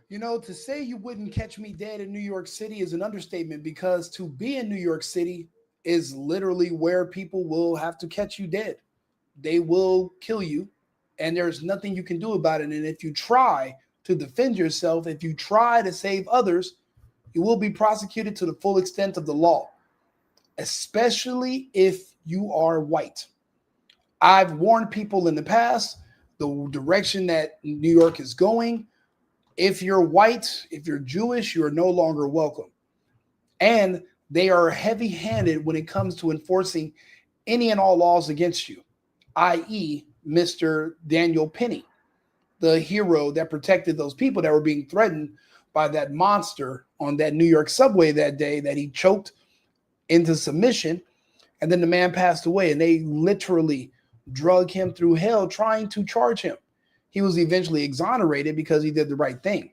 You know, to say you wouldn't catch me dead in New York City is an understatement because to be in New York City is literally where people will have to catch you dead. They will kill you, and there's nothing you can do about it. And if you try to defend yourself, if you try to save others, you will be prosecuted to the full extent of the law, especially if you are white. I've warned people in the past the direction that New York is going. If you're white, if you're Jewish, you are no longer welcome. And they are heavy handed when it comes to enforcing any and all laws against you, i.e., Mr. Daniel Penny, the hero that protected those people that were being threatened by that monster on that New York subway that day that he choked into submission. And then the man passed away, and they literally drug him through hell trying to charge him. He was eventually exonerated because he did the right thing.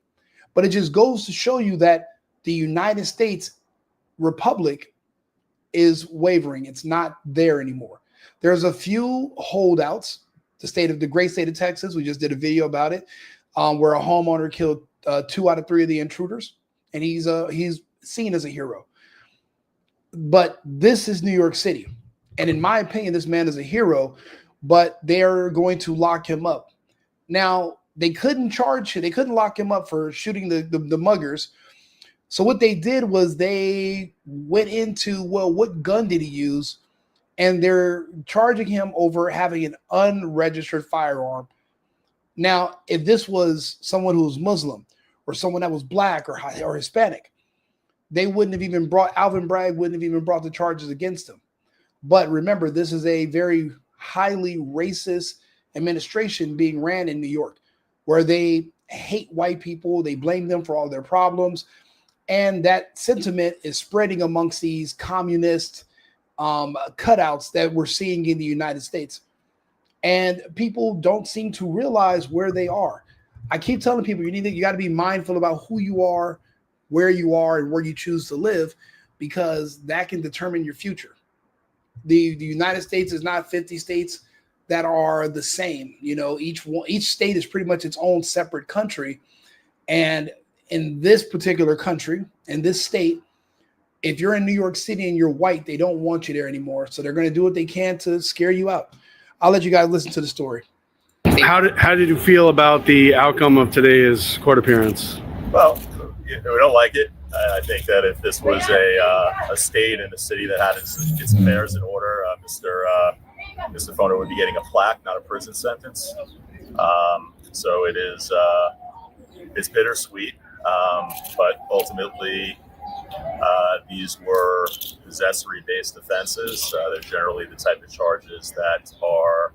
But it just goes to show you that the United States Republic is wavering. It's not there anymore. There's a few holdouts. The great state of Texas, we just did a video about it, where a homeowner killed 2 out of 3 of the intruders, and he's seen as a hero. But this is New York City. And in my opinion, this man is a hero, but they're going to lock him up. Now, they couldn't charge him. They couldn't lock him up for shooting the muggers. So what they did was they went into, well, what gun did he use? And they're charging him over having an unregistered firearm. Now, if this was someone who was Muslim or someone that was black or Hispanic, they wouldn't have even brought, Alvin Bragg wouldn't have even brought the charges against him. But remember, this is a very highly racist administration being ran in New York, where they hate white people. They blame them for all their problems. And that sentiment is spreading amongst these communist cutouts that we're seeing in the United States. And people don't seem to realize where they are. I keep telling people you got to be mindful about who you are, where you are, and where you choose to live, because that can determine your future. The United States is not 50 states that are the same. You know, each state is pretty much its own separate country. And in this particular country, in this state, if you're in New York City and you're white, they don't want you there anymore. So they're going to do what they can to scare you out. I'll let you guys listen to the story. How did you feel about the outcome of today's court appearance? Well, we don't like it. I think that if this was a state and a city that had its affairs in order, Mr. Foehner would be getting a plaque, not a prison sentence. So it is it's bittersweet, but ultimately these were possessory-based offenses. They're generally the type of charges that are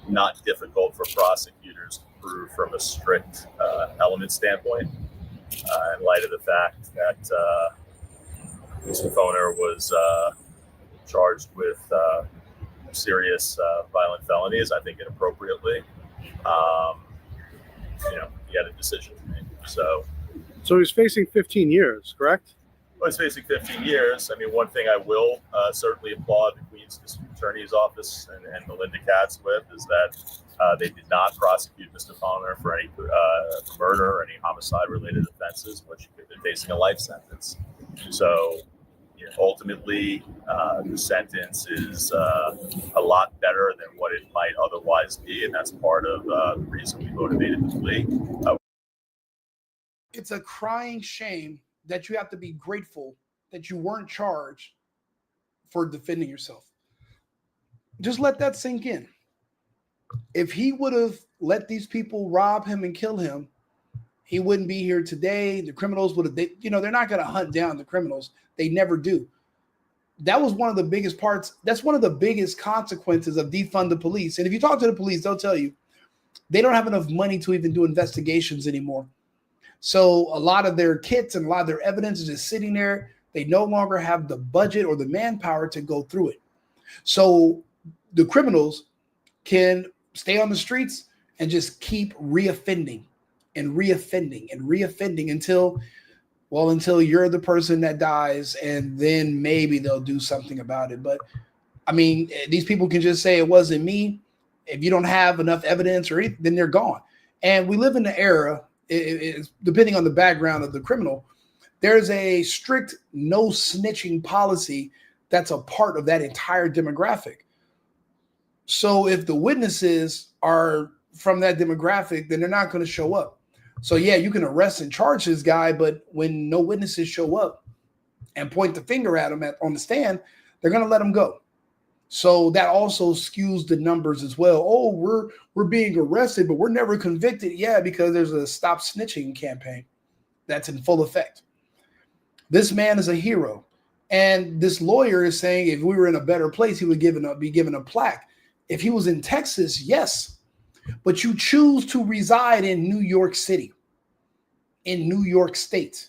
not difficult for prosecutors to prove from a strict element standpoint. In light of the fact that Mr. Foehner was charged with serious violent felonies, I think inappropriately, he had a decision to make. So he's facing 15 years, correct? Well, he's facing 15 years. I mean, one thing I will certainly applaud the Queen's District Attorney's Office and Melinda Katz with is that they did not prosecute Mr. Foehner for any murder or any homicide-related offenses, which he could have been facing a life sentence. So ultimately, the sentence is a lot better than what it might otherwise be, and that's part of the reason we motivated the plea. It's a crying shame that you have to be grateful that you weren't charged for defending yourself. Just let that sink in. If he would have let these people rob him and kill him, he wouldn't be here today. The criminals would have, they're not going to hunt down the criminals. They never do. That was one of the biggest parts. That's one of the biggest consequences of defund the police. And if you talk to the police, they'll tell you they don't have enough money to even do investigations anymore. So a lot of their kits and a lot of their evidence is just sitting there. They no longer have the budget or the manpower to go through it. So the criminals can stay on the streets and just keep reoffending and reoffending and reoffending until you're the person that dies, and then maybe they'll do something about it. But I mean, these people can just say it wasn't me. If you don't have enough evidence or anything, then they're gone. And we live in the era, it's depending on the background of the criminal, there's a strict no snitching policy that's a part of that entire demographic. So if the witnesses are from that demographic, then they're not going to show up. So yeah, you can arrest and charge this guy, but when no witnesses show up and point the finger at him on the stand, they're going to let him go. So that also skews the numbers as well. Oh, we're being arrested, but we're never convicted. Yeah, because there's a stop snitching campaign that's in full effect. This man is a hero. And this lawyer is saying if we were in a better place, he would be given a plaque. If he was in Texas, yes. But you choose to reside in New York City, in New York State.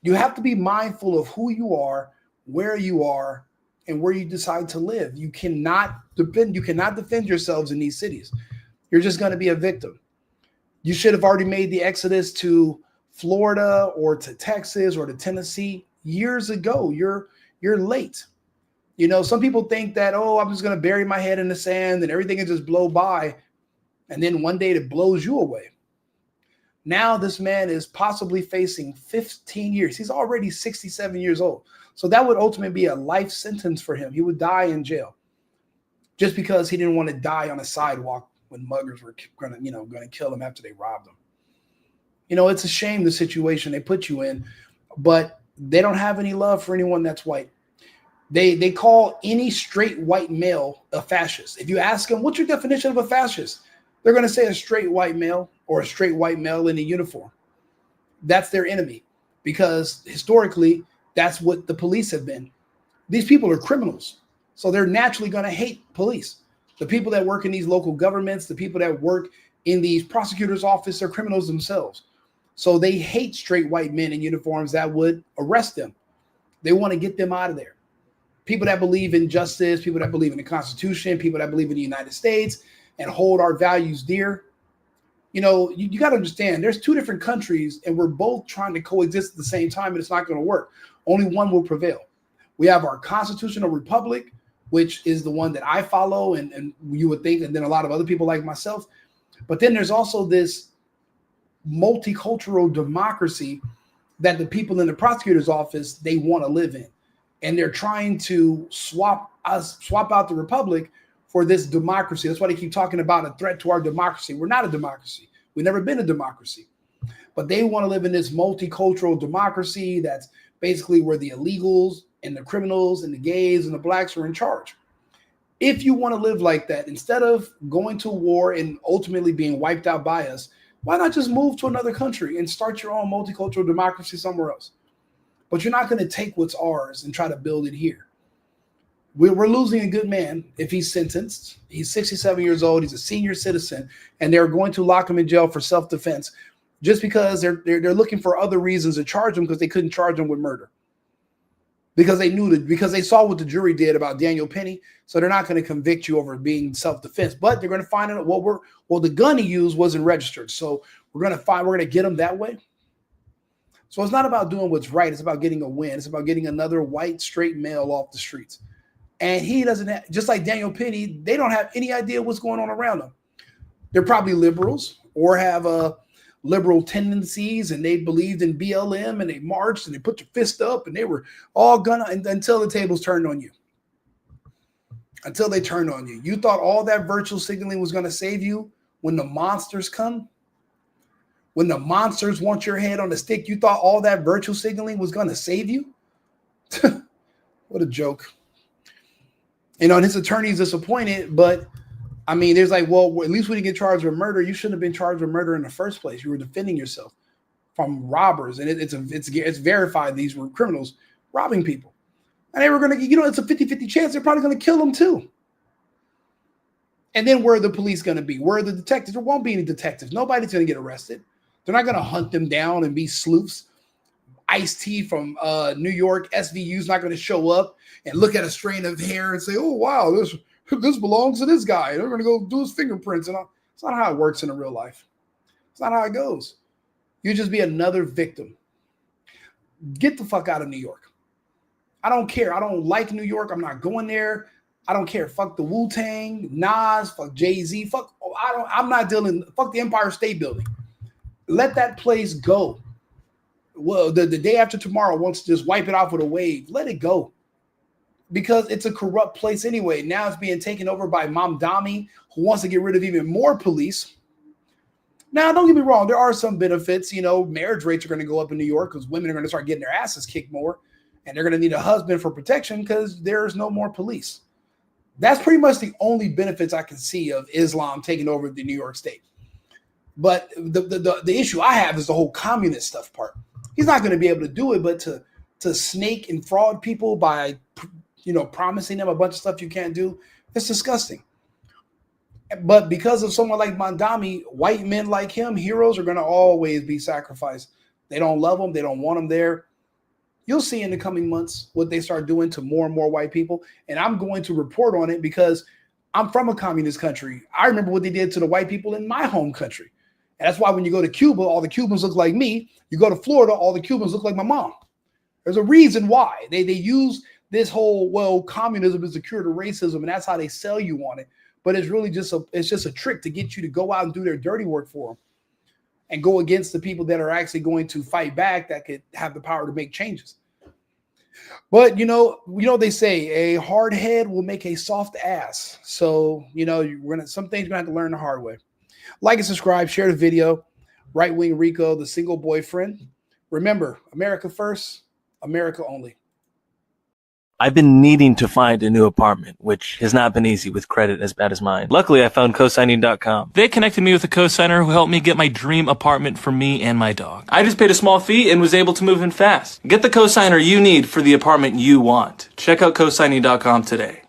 You have to be mindful of who you are, where you are, and where you decide to live. You cannot defend yourselves in these cities. You're just going to be a victim. You should have already made the exodus to Florida or to Texas or to Tennessee years ago. You're late. You know, some people think that, oh, I'm just going to bury my head in the sand and everything can just blow by. And then one day it blows you away. Now this man is possibly facing 15 years. He's already 67 years old. So that would ultimately be a life sentence for him. He would die in jail just because he didn't want to die on a sidewalk when muggers were going to kill him after they robbed him. You know, it's a shame the situation they put you in, but they don't have any love for anyone that's white. They call any straight white male a fascist. If you ask them, what's your definition of a fascist? They're going to say a straight white male or a straight white male in a uniform. That's their enemy because historically, that's what the police have been. These people are criminals. So they're naturally going to hate police. The people that work in these local governments, the people that work in these prosecutors' office are criminals themselves. So they hate straight white men in uniforms that would arrest them. They want to get them out of there. People that believe in justice, people that believe in the Constitution, people that believe in the United States and hold our values dear. You know, you got to understand there's two different countries and we're both trying to coexist at the same time, and it's not going to work. Only one will prevail. We have our constitutional republic, which is the one that I follow and you would think, and then a lot of other people like myself. But then there's also this multicultural democracy that the people in the prosecutor's office, they want to live in. And they're trying to swap out the republic for this democracy. That's why they keep talking about a threat to our democracy. We're not a democracy. We've never been a democracy. But they want to live in this multicultural democracy that's basically where the illegals and the criminals and the gays and the blacks are in charge. If you want to live like that, instead of going to war and ultimately being wiped out by us, why not just move to another country and start your own multicultural democracy somewhere else? But you're not going to take what's ours and try to build it here. We're losing a good man if he's sentenced. He's 67 years old. He's a senior citizen, and they're going to lock him in jail for self-defense just because they're looking for other reasons to charge him because they couldn't charge him with murder. Because they saw what the jury did about Daniel Penny, so they're not going to convict you over being self-defense. But they're going to find out the gun he used wasn't registered, so we're going to get him that way. So it's not about doing what's right. It's about getting a win. It's about getting another white straight male off the streets. And he doesn't have, just like Daniel Penny, they don't have any idea what's going on around them. They're probably liberals or have liberal tendencies, and they believed in BLM and they marched and they put their fist up and they were all until the tables turned on you. Until they turned on you. You thought all that virtual signaling was going to save you when the monsters come? When the monsters want your head on a stick, you thought all that virtual signaling was going to save you? What a joke. You know, and his attorney's disappointed, but I mean, there's like, well, at least when you get charged with murder, you shouldn't have been charged with murder in the first place. You were defending yourself from robbers, and it's verified these were criminals robbing people. And they were going to, it's a 50-50 chance they're probably going to kill them too. And then where are the police going to be? Where are the detectives? There won't be any detectives. Nobody's going to get arrested. They're not going to hunt them down and be sleuths. Ice-T from New York, SVU is not going to show up and look at a strand of hair and say, oh, wow, this belongs to this guy. They're going to go do his fingerprints. And all. It's not how it works in the real life. It's not how it goes. You just be another victim. Get the fuck out of New York. I don't care. I don't like New York. I'm not going there. I don't care. Fuck the Wu-Tang, Nas, fuck Jay-Z. Fuck the Empire State Building. let that place go. Well, the day after tomorrow wants to just wipe it off with a wave. Let it go. Because it's a corrupt place anyway. Now it's being taken over by Mamdani, who wants to get rid of even more police. Now, don't get me wrong. There are some benefits. You know, marriage rates are going to go up in New York because women are going to start getting their asses kicked more. And they're going to need a husband for protection because there's no more police. That's pretty much the only benefits I can see of Islam taking over the New York state. But the issue I have is the whole communist stuff part. He's not going to be able to do it, but to snake and fraud people by, you know, promising them a bunch of stuff you can't do, it's disgusting. But because of someone like Mamdani, white men like him, heroes, are going to always be sacrificed. They don't love them. They don't want them there. You'll see in the coming months what they start doing to more and more white people. And I'm going to report on it because I'm from a communist country. I remember what they did to the white people in my home country. And that's why when you go to Cuba, all the Cubans look like me. You go to Florida, all the Cubans look like my mom. There's a reason why. They use this whole, well, communism is the cure to racism, and that's how they sell you on it. But it's really just a trick to get you to go out and do their dirty work for them and go against the people that are actually going to fight back, that could have the power to make changes. But you know they say a hard head will make a soft ass. So some things you're gonna have to learn the hard way. Like and subscribe, share the video. Right wing Rico, the single boyfriend. Remember, America first, America only. I've been needing to find a new apartment, which has not been easy with credit as bad as mine. Luckily, I found cosigning.com. They connected me with a cosigner who helped me get my dream apartment for me and my dog. I just paid a small fee and was able to move in fast. Get the cosigner you need for the apartment you want. Check out cosigning.com today.